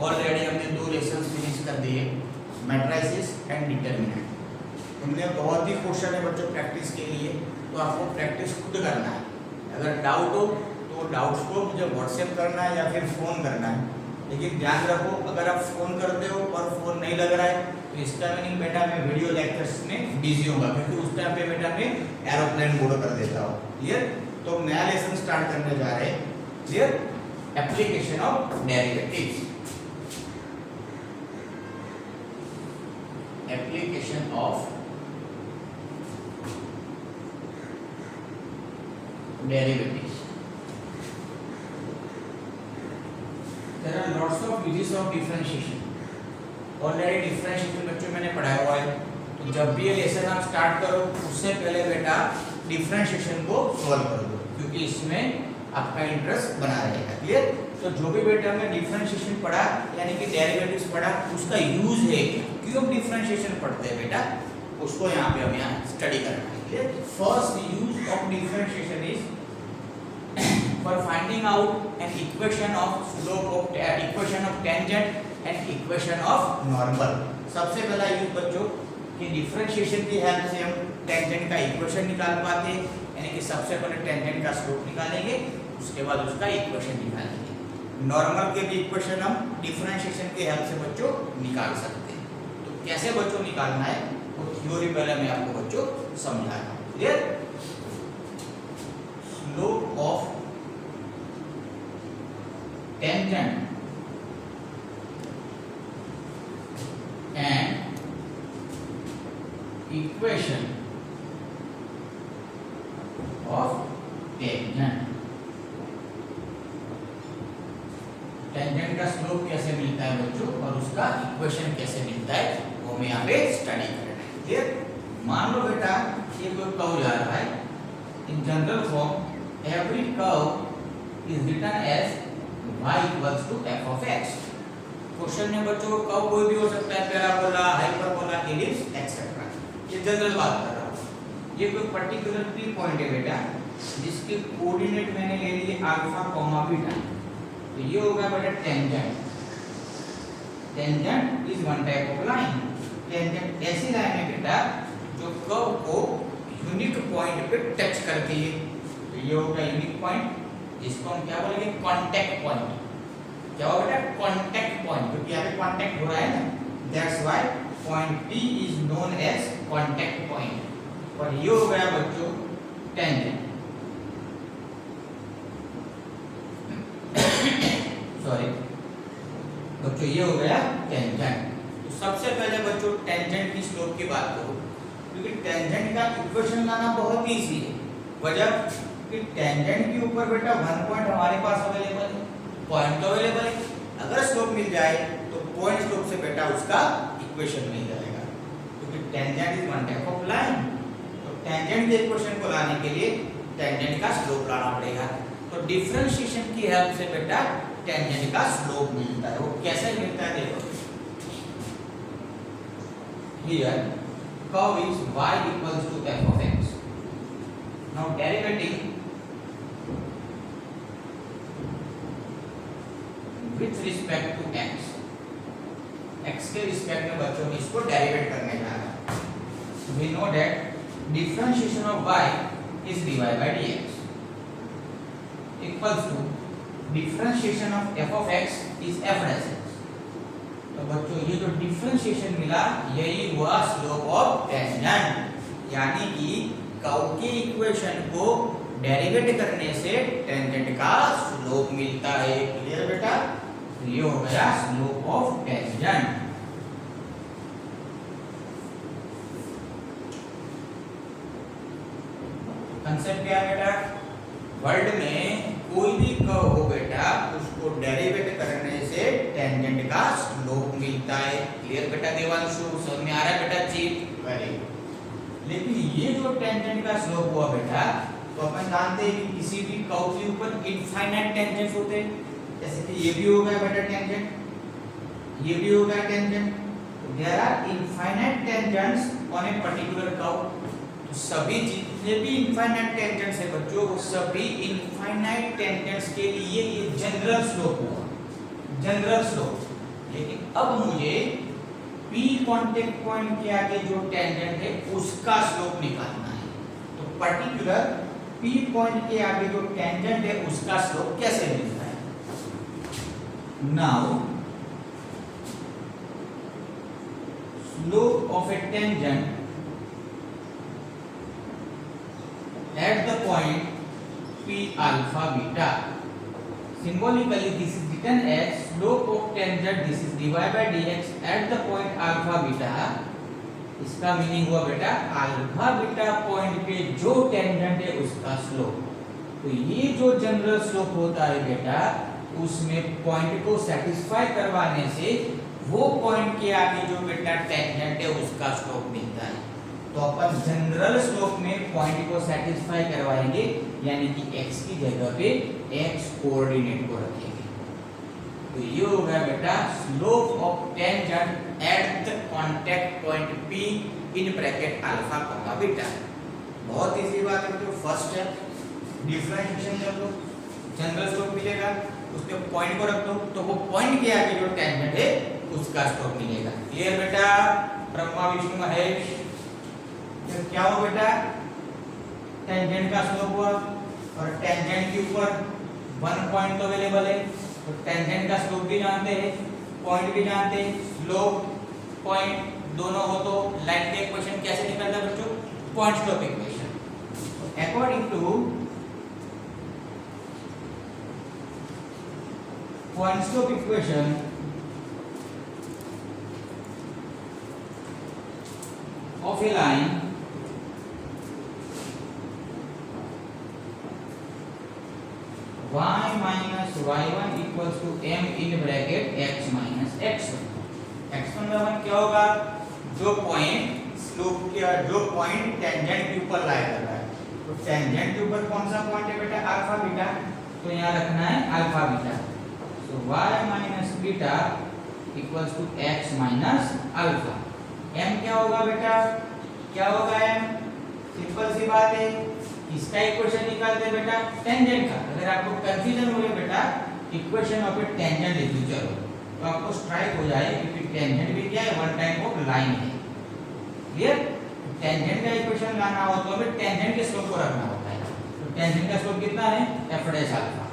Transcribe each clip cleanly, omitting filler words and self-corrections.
Already हमने 2 lesson finish कर दिए, मैट्रिसेस एंड डिटरमिनेंट। हमने बहुत ही क्वेश्चन है बच्चों प्रैक्टिस के लिए, तो आपको प्रैक्टिस खुद करना है। अगर डाउट हो तो डाउट्स को मुझे व्हाट्सएप करना है या फिर फ़ोन करना है। लेकिन ध्यान रखो, अगर आप फ़ोन करते हो और फ़ोन नहीं लग रहा है तो इसका मीनिंग बेटा मैं वीडियो लेक्चर्स में बिजी होगा, क्योंकि उस टाइम पे बेटा मैं एरोप्लेन मोड कर देता हूँ। क्लियर? तो नया लेसन स्टार्ट करने जा रहे हैं। Clear? Application of derivatives. Application of derivatives. There are lots of uses of differentiation. Already differentiation बच्चों मैंने पढ़ाया हुआ है, तो जब भी ये लेसन आप स्टार्ट करो उससे पहले बेटा डिफरेंशिएशन को सॉल्व कर दो, क्योंकि इसमें आपका इंटरेस्ट बना रहेगा। क्लियर? तो जो भी बेटा हमने डिफरेंशिएशन पढ़ा यानी कि डेरिवेटिव्स पढ़ा, उसका यूज है क्यों डिफरेंशिएशन पढ़ते हैं बेटा, उसको यहाँ पे हम यहाँ स्टडी करना है। Clear? First use of differentiation is for finding out an equation of slope of equation of tangent and equation of normal। सबसे पहला यूज बच्चों कि डिफरेंशिएशन की हेल्प से हम टेंजेंट का इक्वेशन निकाल पाते हैं, यानी कि सबसे पहले टेंजेंट का स्लोप निकालेंगे, उसके बाद उसका इक्वेशन निकालेंगे। नॉर्मल के भी इक्वेशन हम डिफरेंशिएशन की हेल्प से बच्चों निकाल सकते हैं। तो कैसे बच्चों निकालना है वो थ्योरी पहले मैं आपको बच्चों समझाता हूँ। Clear? Slope of tangent and equation of tangent। Tangent का स्लोप कैसे मिलता है बच्चों और उसका इक्वेशन कैसे मिलता है वो मैं यहाँ पे स्टडी करना है। क्लियर? मान लो बेटा ये कोई कर्व जा रहा है, in general form every curve is written as y equals to f of x। Question में बच्चों कर्व कोई भी हो सकता है, पैराबोला, हाइपरबोला, एलिप्स एक्सेट्रा। ये जनरल बात कर रहा हूँ। ये कोई पर्टिकुलर पी पॉइंट है बेटा जिसके कोऑर्डिनेट मैंने ले लिए अल्फा कॉमा बीटा, तो ये होगा बेटा tangent. Tangent is one type of line. Tangent ऐसी लाइन है बेटा जो कर्व को यूनिक पॉइंट पे टच करती है, तो ये होगा यूनिक पॉइंट, जिसको हम क्या बोलेंगे कांटेक्ट पॉइंट। क्या होगा बेटा? कांटेक्ट पॉइंट, क्योंकि यहाँ पे कांटेक्ट हो रहा है ना, that's why point P is known as contact point. और ये हो गया बच्चों टेंजेंट। सॉरी बच्चों, ये हो गया टेंजेंट। तो सबसे पहले बच्चों टेंजेंट की स्लोप की बात करो, क्योंकि टेंजेंट का इक्वेशन लाना बहुत इजी है। वजह कि टेंजेंट के ऊपर बेटा वन पॉइंट हमारे पास अवेलेबल है, पॉइंट तो अवेलेबल है। अगर स्लोप मिल जाए तो पॉइंट स्लोप से बेटा उसका इक्वेशन मिल जाएगा, क्योंकि tangent is one type of line. तो टेंजेंट के इक्वेशन को लाने के लिए टेंजेंट का स्लोप लाना पड़ेगा। तो डिफरेंशिएशन की हेल्प से बेटा टेंजेंट का स्लोप मिलता है। वो कैसे मिलता है देखो, here curve is y equals to f of x। Now derivative with respect to x, x के रिस्पेक्ट में बच्चों में इसको डेरिवेट करने जा रहा है। We know that differentiation of y is dy by dx equals to differentiation of f of x is f dash x। तो बच्चों ये जो डिफरेंशिएशन मिला यही हुआ स्लोप ऑफ टेंजेंट, यानी कि कर्व के इक्वेशन को डेरिवेट करने से टेंजेंट का स्लोप मिलता है। क्लियर बेटा? ये हो गया स्लोप ऑफ टेंजेंट। कंसेप्ट क्या है बेटा? वर्ल्ड में कोई भी कर्व हो बेटा उसको डेरिवेट करने से टेंजेंट का स्लोप मिलता है। क्लियर बेटा देवांशु? समझ में आ रहा है बेटा? Cheat very good. लेकिन ये जो टेंजेंट का स्लोप हुआ बेटा, तो अपन जानते हैं कि किसी भी कर्व के ऊपर इनफाइनाइट टेंजेंट्स होते हैं, जैसे कि ये भी हो गया बेटा टेंजेंट, ये भी हो गया tangent. There are infinite tangents on a particular curve. तो सभी जितने भी इनफाइनाइट टेंजेंट्स है बच्चों, वो सभी इनफाइनाइट टेंजेंट्स के लिए ये जनरल स्लोप हुआ। जनरल स्लोप लेकिन अब मुझे P कांटेक्ट पॉइंट के आगे जो टेंजेंट है उसका स्लोप निकालना है। तो पर्टिकुलर P पॉइंट के आगे जो टेंजेंट है उसका स्लोप कैसे मिलता है? Now slope of A tangent at the point P alpha beta, symbolically this is written as slope of tangent, this is dy by dx at the point alpha beta। इसका meaning हुआ बेटा alpha beta point पे जो tangent है उसका slope. तो ये जो जनरल स्लोप होता है बेटा उसमें पॉइंट को सेटिस्फाई करवाने से वो पॉइंट के आगे जो बेटा टेंजेंट है उसका स्लोप मिलता है। तो अपन जनरल स्लोप में पॉइंट को सेटिस्फाई करवाएंगे, यानी कि x की जगह पे x कोऑर्डिनेट को रखेंगे। तो ये हो गया बेटा slope of tangent at the contact point P in bracket alpha comma beta. बहुत इजी बात है। तो फर्स्ट है डिफरेंशिएशन कर लो, जनरल स्लोप मिलेगा, उसके पॉइंट को रख दो तो वो पॉइंट के आगे जो टेंजेंट है उसका स्लोप मिलेगा। क्लियर बेटा? ब्रह्मा विष्णु महेश। तो क्या हो बेटा टेंजेंट का स्लोप हुआ और टेंजेंट के ऊपर वन पॉइंट तो अवेलेबल है, तो टेंजेंट का स्लोप भी जानते हैं, पॉइंट भी जानते हैं। स्लोप पॉइंट दोनों हो तो लाइन का इक्वेशन कैसे निकलता है बच्चों? Point slope equation. According two point slope equation of a line y minus y1 equals to m in bracket x minus x1। x1 का मान क्या होगा? जो पॉइंट स्लोप के जो पॉइंट टेंजेंट के ऊपर लाई कर रहा है, तो टेंजेंट के ऊपर कौन सा पॉइंट है बेटा? Alpha beta. तो यहाँ रखना है alpha beta. So y minus beta equals to x minus alpha. m क्या होगा बेटा? क्या होगा m? सिंपल सी बात है, इसका इक्वेशन निकालते बेटा टेंजेंट का। अगर आपको कंफ्यूजन हो गया बेटा इक्वेशन ऑफ ए टेंजेंट लिख दो चलो, तो आपको स्ट्राइक हो जाए क्योंकि टेंजेंट भी क्या है? वन टाइप ऑफ लाइन है। क्लियर? टेंजेंट का इक्वेशन लाना हो तो हमें टेंजेंट के स्लोप को रखना होता है। तो टेंजेंट का स्लोप कितना है? f dash alpha.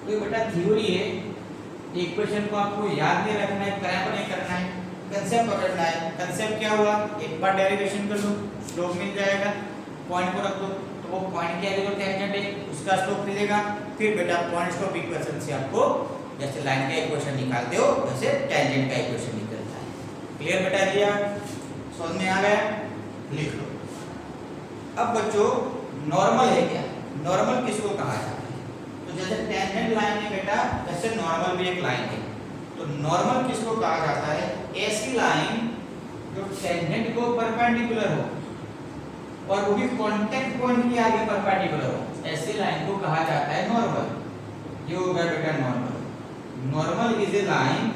तो बेटा थ्योरी है, इक्वेशन को आपको याद नहीं रखना है, क्रैम्प नहीं करना है, कंसेप्ट पकड़ना है। कंसेप्ट क्या हुआ? एक बार डेरिवेशन कर लो, स्लोप मिल जाएगा, पॉइंट को रख दो तो वो पॉइंट के आगे जो टेंजेंट है उसका स्लोप मिलेगा। फिर बेटा पॉइंट स्लोप इक्वेशन से आपको जैसे लाइन का इक्वेशन निकालते हो वैसे टेंजेंट का इक्वेशन निकलता है। क्लियर बेटा? दिया समझ में आ गया? लिख लो। अब बच्चों नॉर्मल है क्या? नॉर्मल किसको कहा जाता है? तो जैसे टेंजेंट लाइन है बेटा वैसे नॉर्मल भी एक लाइन है। तो नॉर्मल किसको कहा जाता है? ऐसी लाइन जो टेंजेंट को परपेंडिकुलर हो और वो भी कांटेक्ट पॉइंट के आगे परपेंडिकुलर हो, ऐसी लाइन को कहा जाता है नॉर्मल। ये हो गया बेटा normal. Normal is a line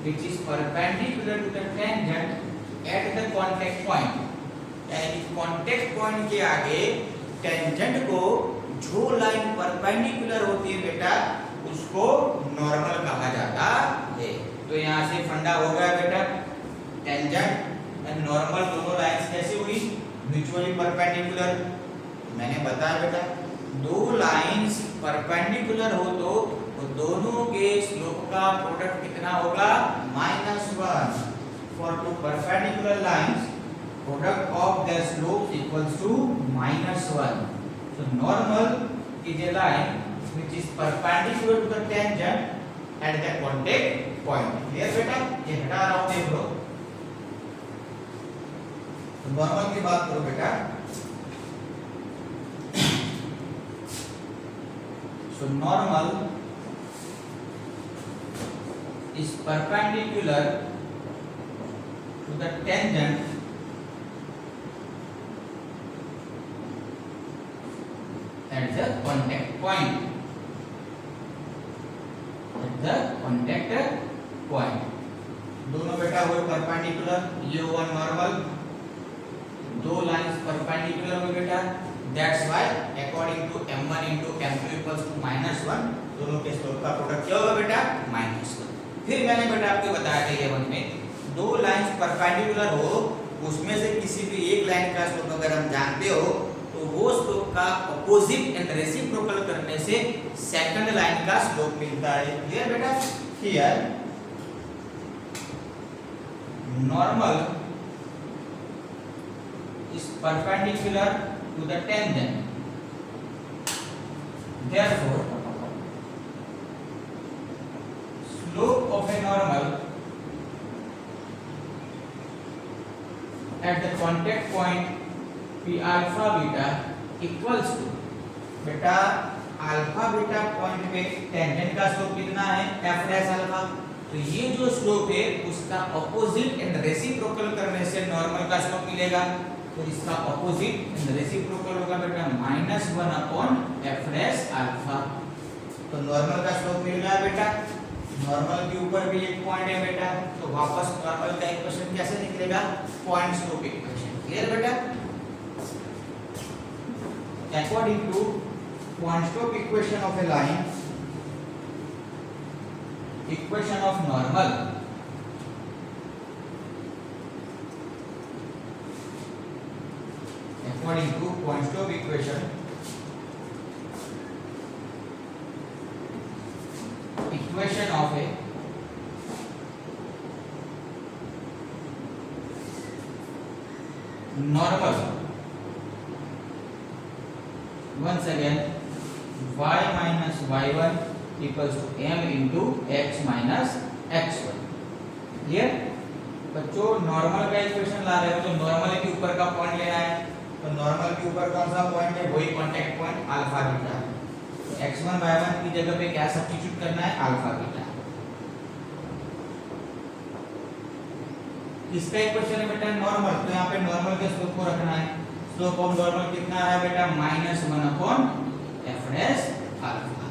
which is perpendicular to the tangent at the contact point, यानी कांटेक्ट पॉइंट के आगे टेंजेंट को जो लाइन परपेंडिकुलर होती है बेटा उसको नॉर्मल कहा जाता है। तो यहाँ से फंडा हो गया बेटा टेंजेंट एंड नॉर्मल दोनों लाइंस कैसे हुई? Mutually perpendicular. मैंने बताया बेटा दो लाइंस परपेंडिकुलर हो तो दोनों के स्लोप का प्रोडक्ट कितना होगा? -1। For two perpendicular lines product of their slope equals to -1। So normal is a line which is perpendicular to the tangent at the contact point। Clear बेटा? ये हटा रहा हूं, देख लो। तो नॉर्मल की बात करो बेटा। So normal is perpendicular to the tangent at the contact point। the contact point दोनों बेटा हुए परपेंडिकुलर, ये हुआ नॉर्मल, दो लाइंस परपेंडिकुलर हुए बेटा। That's why according to m1 into m2 equals to -1 दोनों के स्लोप का प्रोडक्ट क्या होगा बेटा? -1। फिर मैंने बेटा आपको बताया था ये वन में दो लाइंस परपेंडिकुलर हो, उसमें से किसी भी एक लाइन का स्लोप अगर हम जानते हो तो वो स्लोप का अपोजिट एंड रेसिप्रोकल करने से सेकंड लाइन का स्लोप मिलता है। क्लियर बेटा? Here normal is perpendicular to the tangent, therefore slope of a normal at the contact point p alpha beta equals to बेटा अल्फा बीटा पॉइंट पे tangent का slope कितना है f डैश अल्फा, तो ये जो स्लोप है उसका अपोजिट एंड रेसिप्रोकल करने से नॉर्मल का स्लोप मिलेगा। तो इसका अपोजिट एंड रेसिप्रोकल होगा बेटा -1 अपॉन f डैश अल्फा। तो नॉर्मल का स्लोप मिल गया बेटा। नॉर्मल के ऊपर भी एक पॉइंट है बेटा, तो वापस नॉर्मल का इक्वेशन कैसे निकलेगा? Point slope equation. क्लियर बेटा? According two point slope equation of A line, equation of normal according to Poinslow equation, equation of a normal, once again y minus y1 equals to m into x minus x1। Clear बच्चों? Normal का equation ला रहे हो तो normal के ऊपर का point लेना है, तो नॉर्मल के ऊपर कौन सा पॉइंट है? वही कांटेक्ट पॉइंट अल्फा बीटा। तो x1 y1 की जगह पे क्या सब्स्टिट्यूट करना है? Alpha beta. इसका इक्वेशन है बेटा नॉर्मल, तो यहाँ पे नॉर्मल के स्लोप को रखना है। स्लोप ऑफ नॉर्मल कितना आ रहा है बेटा? -1 अपॉन f डैश अल्फा।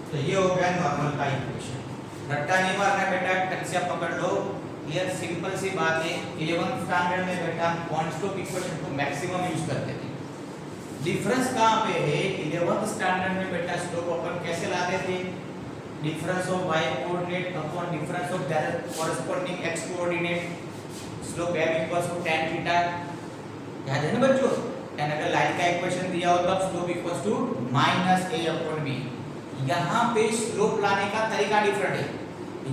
तो ये हो गया नॉर्मल का इक्वेशन। रट्टा नहीं मारना बेटा, टक्सिया पकड़ लो। ये सिंपल सी बात है। 11th स्टैंडर्ड में बेटा पॉइंट्स इक्वेशन को मैक्सिमम यूज करते थे। डिफरेंस कहां पे है? 11th स्टैंडर्ड में बेटा स्लोप अपन कैसे लाते थे? Difference of y coordinate upon difference of corresponding x coordinate, slope m equals to tan theta. याद है ना बच्चों? tan अगर लाइन का इक्वेशन दिया हो तब slope equals to -a upon b। यहां पे स्लोप लाने का तरीका डिफरेंट है।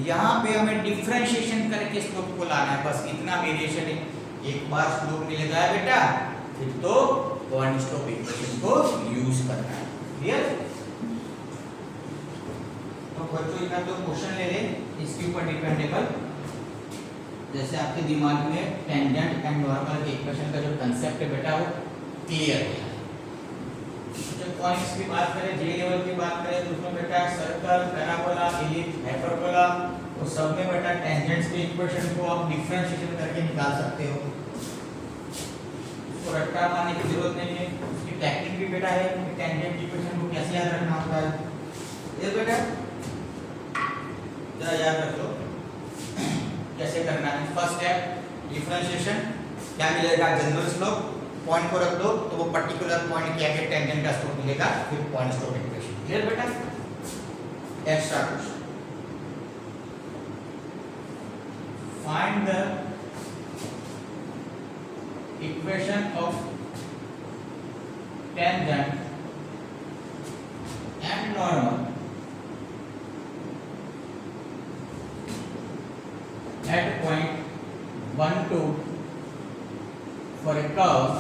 यहाँ पे हमें डिफरेंशिएशन करके स्लोप को लाना है, बस इतना वेरिएशन है। एक बार स्लोप मिलेगा बेटा, फिर तो पॉइंट स्लोप इक्वेशन को यूज करना है। क्लियर? तो बच्चों इतना तो क्वेश्चन ले ले इसके ऊपर डिपेंडेबल, जैसे आपके दिमाग में टेंजेंट एंड नॉर्मल के इक्वेशन का जो कांसेप्ट है बेटा वो क्लियर है। जब पॉइंट्स की बात करें, जे लेवल की बात करें, तो उसमें बेटा सर्कल, पैराबोला, एलिप्स, हाइपरबोला, तो सब में बेटा टेंजेंट्स के इक्वेशन को आप डिफरेंशिएशन करके निकाल सकते हो। उसको रट्टा मारने की जरूरत नहीं है, उसकी टेक्निक भी बेटा है कि टेंजेंट की इक्वेशन को कैसे याद रखना होता है। ये बेटा जरा याद रख लो कैसे करना है। फर्स्ट स्टेप डिफरेंशिएशन, क्या मिलेगा? General slope. पॉइंट को रख दो तो वो पर्टिकुलर पॉइंट क्या है टेंजेंट का स्लोप मिलेगा, फिर पॉइंट स्लोप इक्वेशन। क्लियर बेटा? Extra question, find the equation of tangent and normal at point 1 2 for a curve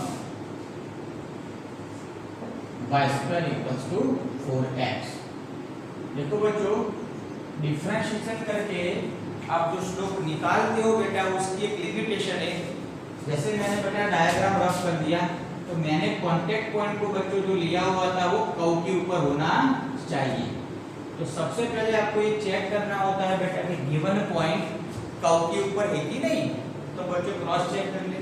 y square equals to 4x। देखो बच्चों, डिफरेंशिएशन करके आप जो स्लोप निकालते हो बेटा उसकी एक लिमिटेशन है। जैसे मैंने बेटा डायग्राम रफ कर दिया, तो मैंने कांटेक्ट पॉइंट को बच्चों जो लिया हुआ था वो कर्व के ऊपर होना चाहिए। तो सबसे पहले आपको ये चेक करना होता है बेटा कि गिवन पॉइंट कर्व के ऊपर है कि नहीं। तो बच्चों क्रॉस चेक कर ले,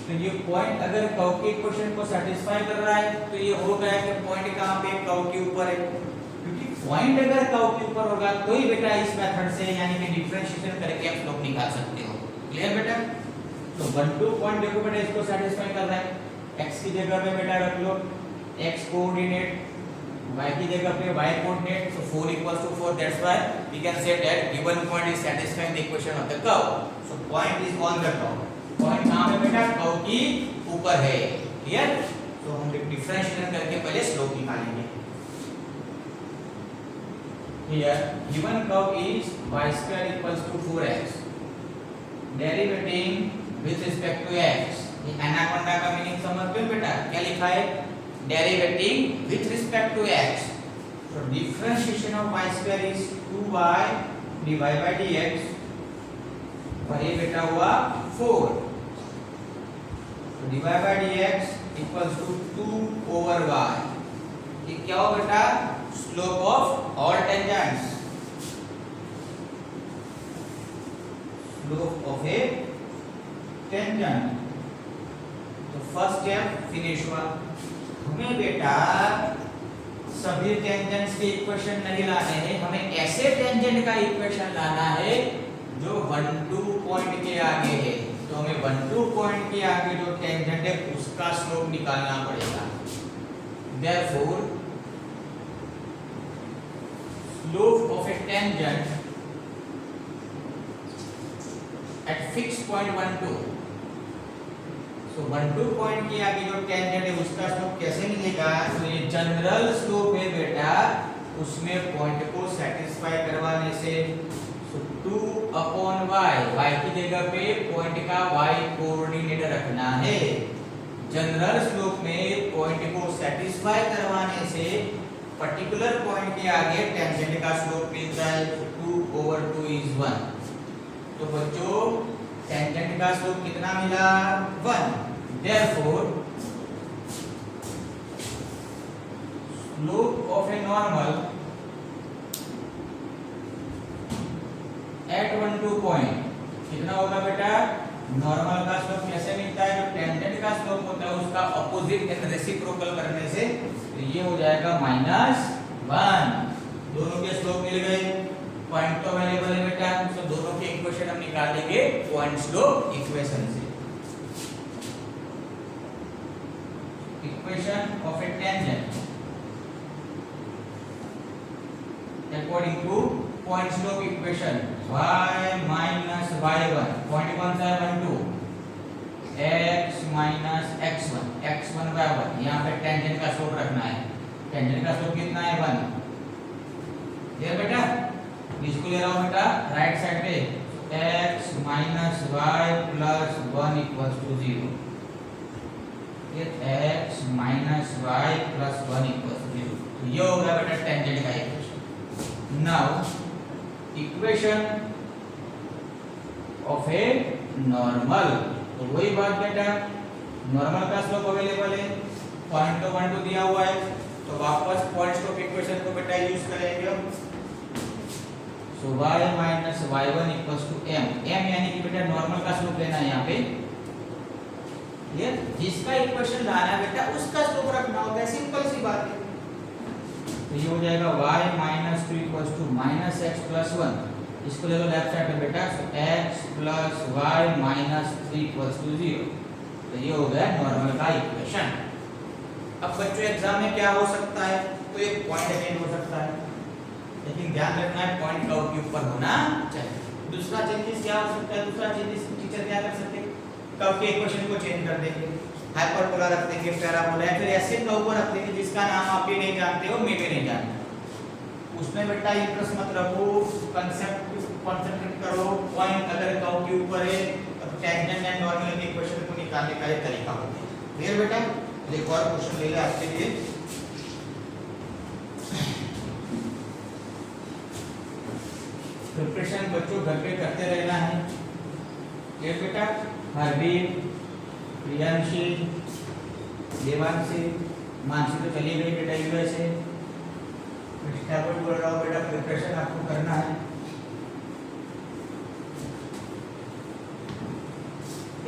तो ये पॉइंट अगर कर्व के इक्वेशन को सेटिस्फाई कर रहा है तो ये हो गया कि पॉइंट कहां पे? कर्व के ऊपर है। क्योंकि पॉइंट अगर कर्व के ऊपर होगा तो ही बेटा इस मेथड से यानी कि डिफरेंशिएशन करके आप स्लोप निकाल सकते हो। क्लियर बेटा? तो 1 2 पॉइंट देखो बेटा इसको सेटिस्फाई कर रहा है। x की जगह पे बेटा रख लो x कोऑर्डिनेट, y की जगह पे y coordinate, so 4 equals to 4, that's why we can say that given point is satisfying the equation of the curve. So point is on the curve. Point कहाँ पे बेटा? कर्व की ऊपर है. Clear? तो हम डिफरेंशिएशन करके पहले स्लोप निकालेंगे. Here given curve is y square equals to 4x. Derivating with respect to x. ये एनाकोंडा का मीनिंग समझते हो बेटा? क्या लिखा है? Derivating with respect to x. So differentiation of y square is 2y dy by dx. और ये बेटा हुआ 4. So dy by dx equals to 2 over y. ये क्या हो बेटा? Slope of all tangents. Slope of a tangent. तो first step finish हुआ. हमें बेटा सभी टेंजेंट्स के इक्वेशन नहीं लाने हैं, हमें ऐसे टेंजेंट का इक्वेशन लाना है जो 1 2 पॉइंट के आगे है. तो हमें 1 2 पॉइंट के आगे जो टेंजेंट है उसका स्लोप निकालना पड़ेगा. Therefore slope of a tangent at fixed point 1 2. तो 1 2 पॉइंट के आगे जो टेंजेंट है उसका स्लोप कैसे मिलेगा? तो ये जनरल स्लोप है बेटा, उसमें पॉइंट को सेटिस्फाई करवाने से. तो 2 अपॉन y की जगह पे पॉइंट का y कोऑर्डिनेट रखना है. जनरल स्लोप में पॉइंट को सेटिस्फाई करवाने से पर्टिकुलर पॉइंट के आगे टेंजेंट का स्लोप मिलता है. 2 over 2 is 1. तो बच्चों टेंजेंट का स्लोप कितना मिला? 1. Therefore slope of a normal at 1 2 point कितना होगा बेटा? नॉर्मल का स्लोप कैसे मिलता है? जो टेंजेंट का स्लोप होता है उसका अपोजिट यानी रेसिप्रोकल करने से. तो ये हो जाएगा -1. दोनों के स्लोप मिल गए. पॉइंट तो अवेलेबल है बेटा, तो दोनों के इक्वेशन हम निकाल लेंगे पॉइंट स्लोप इक्वेशन से. Equation of a tangent according to point slope equation. Y minus y1. Point कौन सा है? 1 2. x minus x1. x1 by 1. यहाँ पे टेंजेंट का स्लोप रखना है. टेंजेंट का स्लोप कितना है? 1. ये बेटा इसको ले रहा हूँ बेटा राइट साइड पे. x minus y plus 1 equals to 0. x minus y plus 1 equals to 0. तो ये होगा बेटा टेंजेंट का equation. Now equation of a normal. तो वही बात बेटा, नॉर्मल का स्लोप अवेलेबल है, पॉइंट तो 1 2 दिया हुआ है, तो वापस पॉइंट स्लोप इक्वेशन को बेटा यूज करेंगे. सो y minus y1 equals to m. m यानी कि बेटा नॉर्मल का स्लोप लेना है यहाँ पे. ये जिसका इक्वेशन लाना है बेटा उसका स्लोप रखना होगा. सिंपल सी बात है. तो ये हो जाएगा y minus 2 equals to minus x plus 1. इसको ले लो लेफ्ट साइड पे बेटा. सो x plus y minus 3 equals to 0. तो ये हो गया नॉर्मल का इक्वेशन. अब बच्चों एग्जाम में क्या हो सकता है? तो एक पॉइंट अटेन हो सकता है, लेकिन ध्यान रखना है पॉइंट कर्व के ऊपर होना चाहिए. दूसरा चेंजेस क्या हो सकता है? दूसरा चेंजेस टीचर क्या कर सकते हैं? कर्व के इक्वेशन को चेंज कर देंगे, हाइपरबोला रख देंगे, पैराबोला, या फिर ऐसे कर्व को रख देंगे जिसका नाम आप भी नहीं जानते हो, मैं भी नहीं जानता. उसमें बेटा इंटरेस्ट मत रखो, कंसेप्ट कंसंट्रेट करो. पॉइंट अगर कर्व के ऊपर है तो टेंजेंट एंड नॉर्मल के इक्वेशन को निकालने का एक तरीका होता है. क्लियर बेटा? एक और क्वेश्चन ले ले आपके लिए. प्रिपरेशन बच्चों घर पे करते रहना है. क्लियर बेटा? हरदीप, प्रियांशी, देवांशी, मानसी तो चली गई बेटा यूएसए. कृष्णा को बोल रहा हूँ बेटा प्रिपरेशन आपको करना है.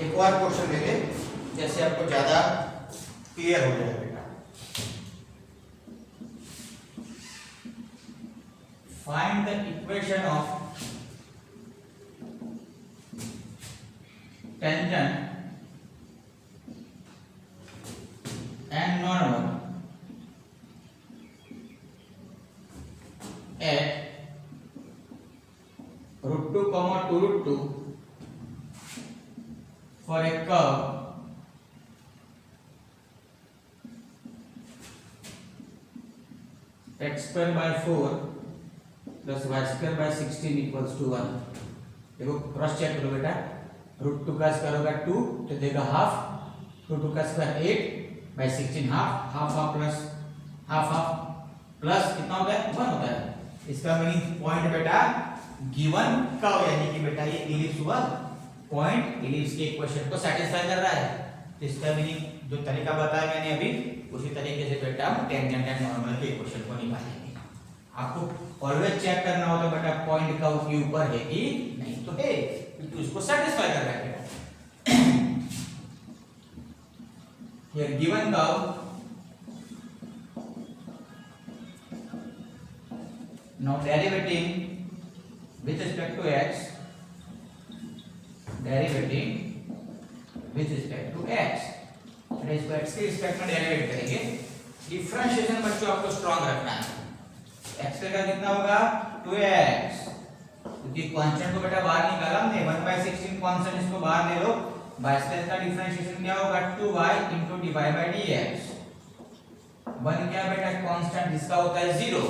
एक और क्वेश्चन ले ले जैसे आपको ज्यादा क्लियर हो जाए बेटा. Find the equation of tangent and normal √2, 2 √2 for a curve x² by 4 plus y² by 16 equals to 1। देखो क्रॉस चेक करो बेटा, √2 का स्क्वायर होगा 2 तो देगा हाफ, √2 का square 8 by 16 half, half half plus half half plus कितना होता है 1 होता है। इसका मीनिंग पॉइंट बेटा गिवन कर्व यानी कि बेटा ये इलिप्स हुआ, पॉइंट इलिप्स के इक्वेशन को सेटिस्फाई कर रहा है। तो इसका मीनिंग जो तरीका बताया मैंने अभी उसी तरीके से बेटा हम टेंजेंट एंड नॉर्मल के इक्वेशन को निकालेंगे। आपको ऑलवेज चेक करना होता है बेटा पॉइंट कर्व के ऊपर है कि नहीं, तो है क्योंकि उसको सेटिस्फाई कर रहा है बेटा। here given curve now derivating with respect to x, derivating with respect to x, इसको x के रिस्पेक्ट में डेरिवेट करेंगे। डिफरेंशिएशन बच्चों आपको स्ट्रांग रखना है। x का कितना होगा 2x, क्योंकि कांस्टेंट को बेटा बाहर निकाला हमने 1/16 कांस्टेंट, इसको बाहर ले लो। y² का डिफरेंशिएशन क्या होगा 2y into dy by dx। 1 क्या बेटा कांस्टेंट जिसका होता है 0,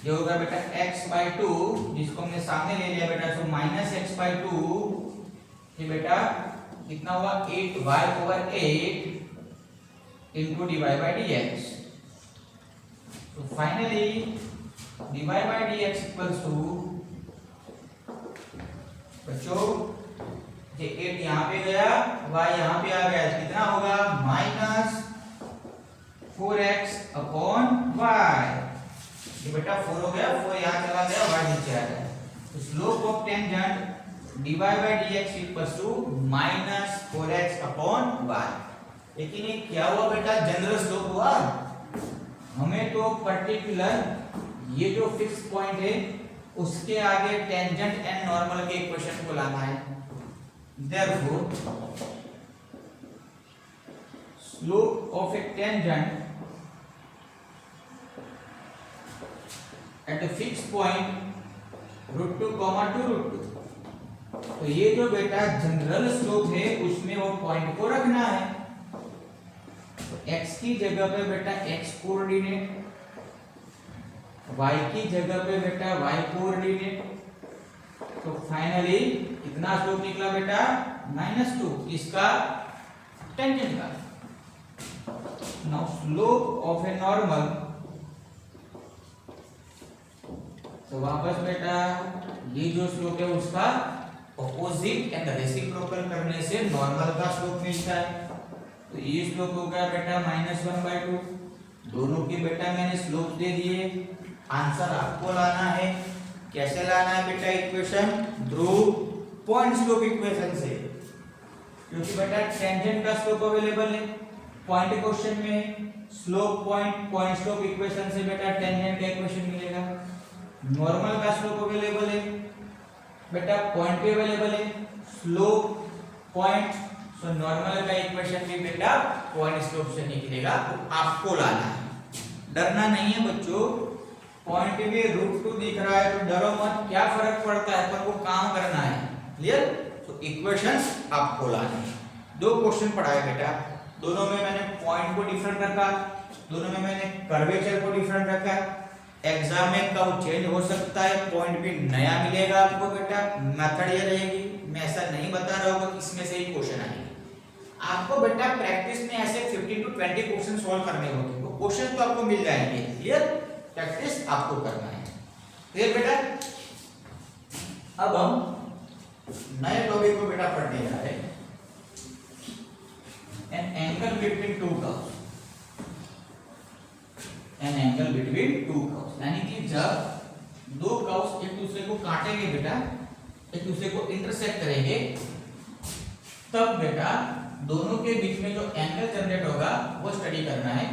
ये होगा बेटा x/2 जिसको हमने सामने ले लिया बेटा, सो -x/2 ये बेटा कितना हुआ 8y/8 into dy by dx। तो finally dy by dx equals to बच्चों ये 8 यहाँ पे गया, y यहाँ पे आ गया, कितना होगा -4x अपॉन y। ये बेटा 4 हो गया, 4 यहाँ चला गया, y नीचे आ गया। तो slope of tangent dy by dx equals to -4x upon y। लेकिन ये क्या हुआ बेटा जनरल स्लोप हुआ, हमें तो पर्टिकुलर ये जो फिक्स पॉइंट है उसके आगे टेंजेंट एंड नॉर्मल के इक्वेशन को लाना है। Therefore, slope of a tangent at a fixed point √2, 2 √2। तो ये जो बेटा जनरल स्लोप है उसमें वो पॉइंट को रखना है। तो x की जगह पे बेटा x कोऑर्डिनेट, y की जगह पे बेटा y कोऑर्डिनेट। तो फाइनली कितना स्लोप निकला बेटा -2, इसका टेंजेंट का। Now slope of a normal, तो वापस बेटा ये जो स्लोप है उसका ऑपोजिट एंड रेसिप्रोकल करने से नॉर्मल का स्लोप मिलता है। तो ये स्लोप हो गया बेटा -1/2। दोनों के बेटा मैंने स्लोप दे दिए। आंसर आपको लाना है, कैसे लाना है बेटा equation through point slope equation से, क्योंकि बेटा टेंजेंट का स्लोप अवेलेबल है पॉइंट क्वेश्चन में, स्लोप पॉइंट स्लोप इक्वेशन से बेटा टेंजेंट का इक्वेशन मिलेगा। नॉर्मल का स्लोप अवेलेबल है बेटा, पॉइंट पे अवेलेबल है स्लोप पॉइंट, सो नॉर्मल का इक्वेशन भी बेटा पॉइंट स्लोप से निकलेगा। तो आपको लाना है, डरना नहीं है बच्चों। पॉइंट में √2 दिख रहा है तो डरो मत, क्या फर्क पड़ता है, पर वो काम करना है। क्लियर? तो इक्वेशंस आपको लाने हैं। 2 क्वेश्चन पढ़ाए बेटा, दोनों में मैंने पॉइंट को डिफरेंट रखा, दोनों में मैंने कर्वेचर को डिफरेंट रखा। एग्जाम में कर्व चेंज हो सकता है, पॉइंट भी नया मिलेगा आपको बेटा, मेथड ये रहेगी। मैं ऐसा नहीं बता रहा हूँ कि इसमें से ही क्वेश्चन आएंगे। आपको बेटा प्रैक्टिस में ऐसे 15 to 20 क्वेश्चन सॉल्व करने होंगे, वो क्वेश्चन तो आपको मिल जाएंगे। क्लियर? प्रैक्टिस आपको करना है। क्लियर बेटा? अब हम नए टॉपिक को बेटा पढ़ने जा रहे हैं, an angle between two curves. An angle between two curves यानी कि जब 2 कर्व्स एक दूसरे को काटेंगे बेटा, एक दूसरे को इंटरसेक्ट करेंगे, तब बेटा दोनों के बीच में जो एंगल जनरेट होगा वो स्टडी करना है।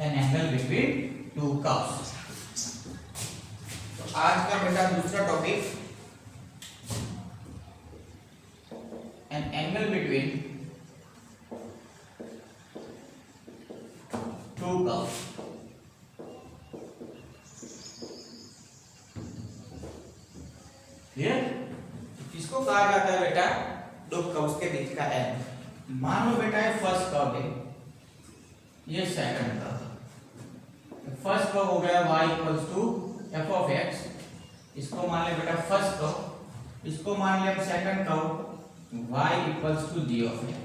An angle between two curves. तो आज का बेटा दूसरा topic, an angle between two curves. Clear? किसको कहा जाता है बेटा? दो कर्व्स के बीच का एंगल। मान लो बेटा ये फर्स्ट कर्व है, ये सेकंड कर्व। फर्स्ट कर्व हो गया y equals to f of x, इसको मान ले बेटा फर्स्ट कर्व, इसको मान ले अब second curve y equals to g of x।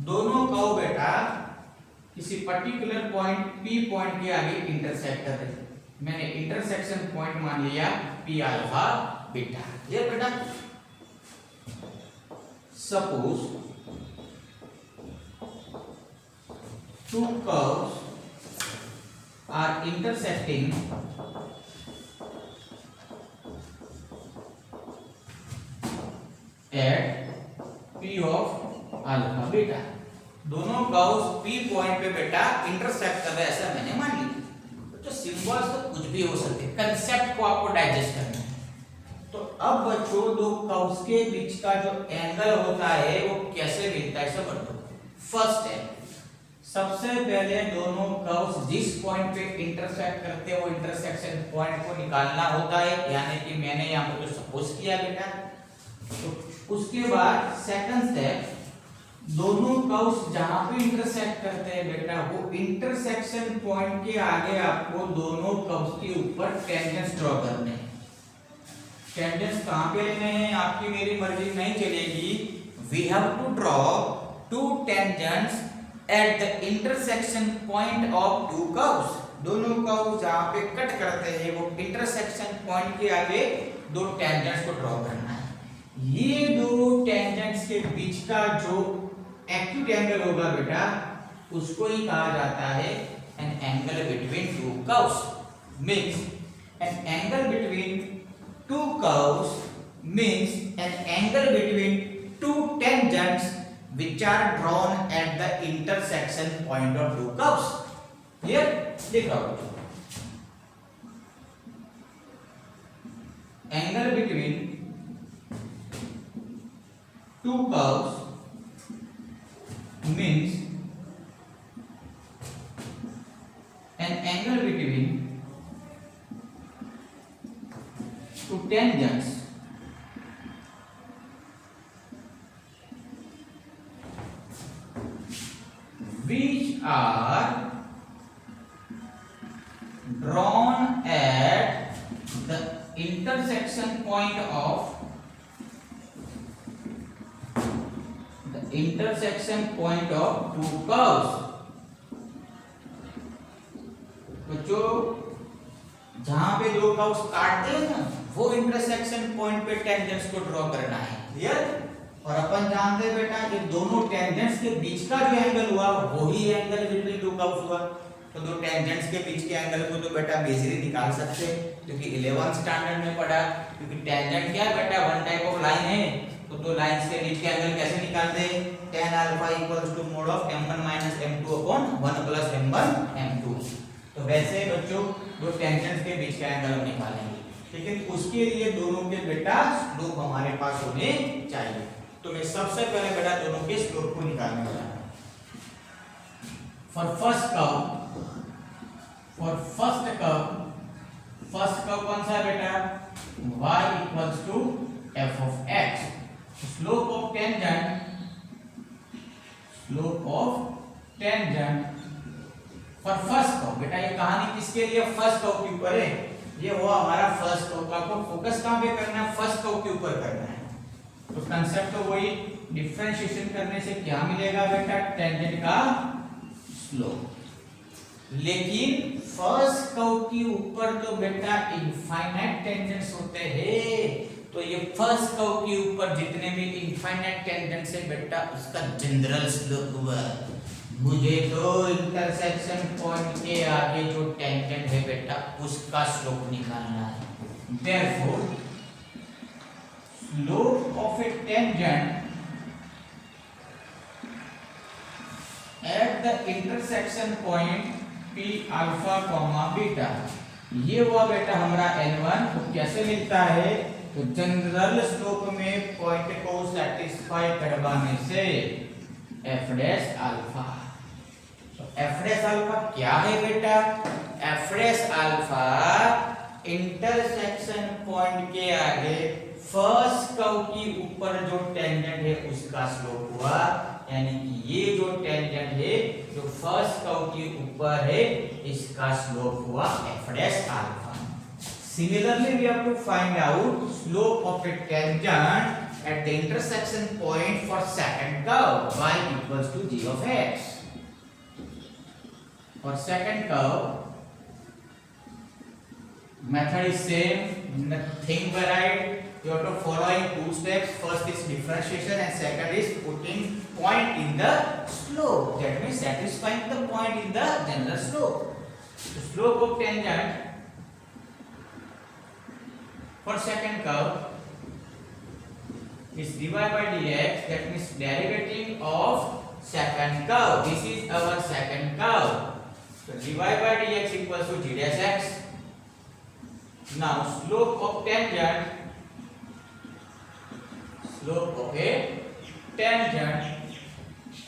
दोनों कर्व बेटा किसी पर्टिकुलर पॉइंट P पॉइंट के आगे इंटरसेक्ट कर रहे हैं। मैंने इंटरसेक्शन पॉइंट मान लिया P अल्फा बीटा। ये बेटा suppose two curves are intersecting at P of alpha beta। दोनों कर्व्स P पॉइंट पे बेटा इंटरसेक्ट कर रहे हैं, ऐसा मैंने मान लिया। तो सिंबल्स तो कुछ भी हो सकते हैं, कंसेप्ट को आपको डाइजेस्ट करना है। तो अब बच्चों दो कर्व्स के बीच का जो एंगल होता है वो कैसे मिलता है सब बताओ। फर्स्ट है, सबसे पहले दोनों कर्व्स जिस पॉइंट पे इंटरसेक्ट करते हैं वो इंटरसेक्शन पॉइंट को निकालना होता है, यानी कि मैंने यहाँ पे जो सपोज किया बेटा। तो उसके बाद सेकंड स्टेप, दोनों कर्व्स जहां पे इंटरसेक्ट करते हैं बेटा वो इंटरसेक्शन पॉइंट के आगे आपको दोनों कर्व्स के ऊपर टेंजेंट्स ड्रॉ करने हैं। टेंजेंट्स कहां पे लेने हैं आपकी मेरी मर्जी नहीं चलेगी। We have to draw two tangents at the intersection point of two curves. दोनों कर्व जहां पे कट करते हैं वो इंटरसेक्शन पॉइंट के आगे दो टेंजेंट्स को ड्रॉ करना है। ये दो टेंजेंट्स के बीच का जो एक्यूट एंगल होगा बेटा उसको ही कहा जाता है an angle between two curves. Means an angle between two curves means an angle between two tangents which are drawn at the intersection point of two curves। Here देख रहा हो, angle between two curves means an angle between two tangents which are drawn at the intersection point of two curves। बच्चों जहां पे दो curves काटते हैं ना वो इंटरसेक्शन पॉइंट पे टेंजेंट्स को ड्रॉ करना है। क्लियर? और अपन जानते हैं बेटा कि दोनों टेंजेंट्स के बीच का जो एंगल हुआ वही एंगल बिटवीन टू कर्व्स हुआ। तो दो टेंजेंट्स के बीच के एंगल को तो बेटा बेसिकली निकाल सकते हैं, क्योंकि 11th स्टैंडर्ड में पढ़ा। क्योंकि टेंजेंट क्या है बेटा, वन टाइप ऑफ लाइन है। तो दो लाइंस के बीच के एंगल कैसे निकालते हैं? tan alpha equals to mod of m1 m2 upon 1 + m1 m2। तो वैसे बच्चों दो टेंजेंट्स के बीच का एंगल हम निकालेंगे, लेकिन उसके लिए दोनों के बेटा स्लोप हमारे पास होने चाहिए। तो मैं सबसे पहले बेटा दोनों के स्लोप को निकालने वाला हूं। फॉर फर्स्ट कर्व कौन सा है बेटा? y equals to f of x। Slope of tangent for first curve बेटा, ये कहानी किसके लिए? फर्स्ट कर्व के ऊपर है। ये हुआ हमारा फर्स्ट कर्व का। आपको फोकस कहां पे करना है? फर्स्ट कर्व के ऊपर करना है। तो कंसेप्ट तो वही, डिफरेंशिएशन करने से क्या मिलेगा बेटा? टेंजेंट का स्लोप। लेकिन फर्स्ट कर्व के ऊपर तो बेटा इनफाइनाइट टेंजेंट्स होते हैं। तो ये फर्स्ट कर्व के ऊपर जितने भी इनफाइनाइट टेंजेंट्स है बेटा उसका जनरल स्लोप हुआ। मुझे तो इंटरसेक्शन पॉइंट के आगे जो टेंजेंट है बेटा उसका स्लोप निकालना है। Therefore slope of a tangent at the intersection point P alpha comma beta, ये हुआ बेटा हमारा N1। तो कैसे मिलता है? तो जनरल स्लोप में पॉइंट को सेटिस्फाई करवाने से f डैश अल्फा। तो f डैश अल्फा क्या है बेटा? f dash alpha intersection point के आगे फर्स्ट कर्व की ऊपर जो टेंजेंट है उसका स्लोप हुआ, यानी कि ये जो टेंजेंट है जो फर्स्ट कर्व के ऊपर है इसका स्लोप हुआ f dash alpha. Similarly, we have to find out slope of a tangent at the intersection point for second curve y equals to g of x. For second curve, method is same, nothing varied. You have to follow in two steps. First is differentiation and second is putting point in the slope. That means satisfying the point in the general slope. The slope of tangent for second curve is dy by dx, that means derivative of second curve. This is our second curve. So dy by dx equals to g dash x. Now slope of tangent, slope of a tangent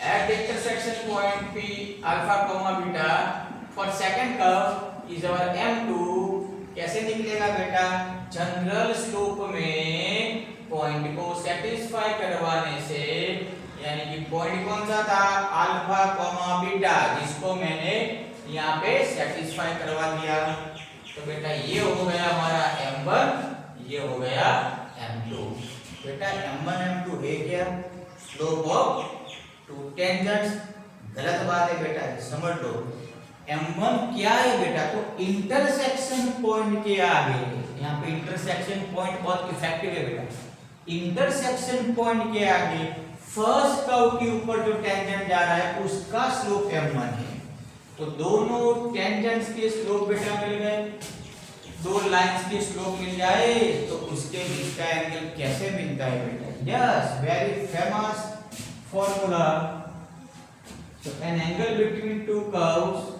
at the intersection point p alpha comma beta for second curve is our m2. कैसे निकलेगा बेटा? General slope में point को satisfy करवाने से, यानी कि point कौन सा था? अल्फा कॉमा बीटा, जिसको मैंने यहाँ पे सेटिस्फाई करवा दिया। तो बेटा ये हो गया हमारा m1, ये हो गया m2। बेटा m1 m2 है क्या? Slope of to tangents. गलत बात है बेटा, समझ लो। m1 क्या है बेटा? तो इंटरसेक्शन पॉइंट के आगे, यहाँ पे इंटरसेक्शन पॉइंट बहुत इफेक्टिव है बेटा। इंटरसेक्शन पॉइंट के आगे फर्स्ट कर्व के ऊपर जो टेंजेंट जा रहा है उसका स्लोप m1 है। तो दोनों टेंजेंट्स के स्लोप बेटा मिल गए, दो लाइंस के स्लोप मिल जाए तो उसके बीच का एंगल कैसे मिलता है बेटा? Yes, very famous formula. So an angle between two curves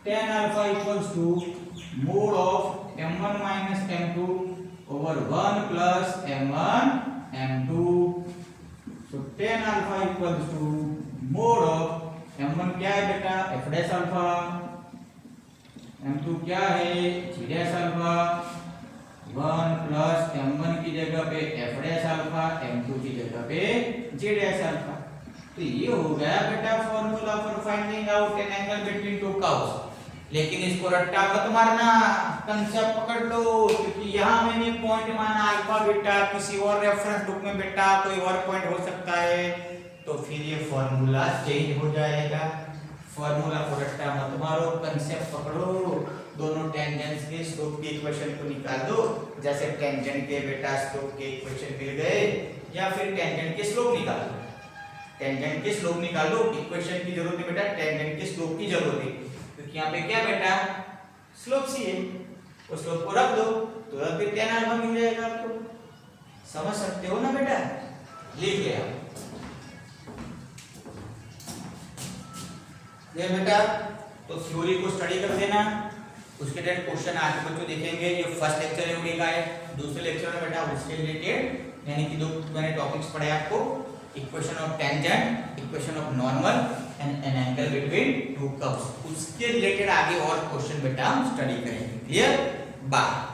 tan alpha equals to mod of m1 minus m2 over 1 plus m1 m2. So tan alpha equals to mod of m1 क्या है बेटा? f dash alpha, m2 क्या है? g dash alpha, 1 plus m1 की जगह पे f dash alpha, m2 की जगह पे g dash alpha। तो ये हो गया बेटा formula for finding out an angle between two curves. लेकिन इसको रट्टा मत मारना, कंसेप्ट पकड़ लो, क्योंकि यहाँ मैंने पॉइंट माना अल्फा बीटा, किसी और रेफरेंस बुक में बेटा कोई और पॉइंट हो सकता है, तो फिर ये फॉर्मूला चेंज हो जाएगा। फॉर्मूला को रट्टा मत मारो, कंसेप्ट पकड़ो। दोनों टेंजेंट्स के स्लोप के इक्वेशन को निकाल दो। जैसे टेंजेंट के बेटा स्लोप के इक्वेशन मिल गए, या फिर टेंजेंट के स्लोप निकाल दो। टेंजेंट के स्लोप निकाल दो, इक्वेशन की जरूरत है बेटा, टेंजेंट के स्लोप की जरूरत है, क्योंकि यहाँ पे क्या बेटा स्लोप सी है, उस स्लोप को रख दो तो अब भी tan अल्फा मिल जाएगा आपको। समझ सकते हो ना बेटा? लिख लिया ये बेटा। तो थ्योरी को स्टडी कर देना, उसके रिलेटेड क्वेश्चन आज बच्चों देखेंगे। ये फर्स्ट लेक्चर है का है, दूसरे लेक्चर में बेटा उसके रिलेटेड यानी कि दो मैंने टॉपिक्स पढ़े आपको, equation of tangent, equation of normal and an angle between two curves, उसके रिलेटेड आगे और क्वेश्चन बेटा हम स्टडी करेंगे। क्लियर? बाय।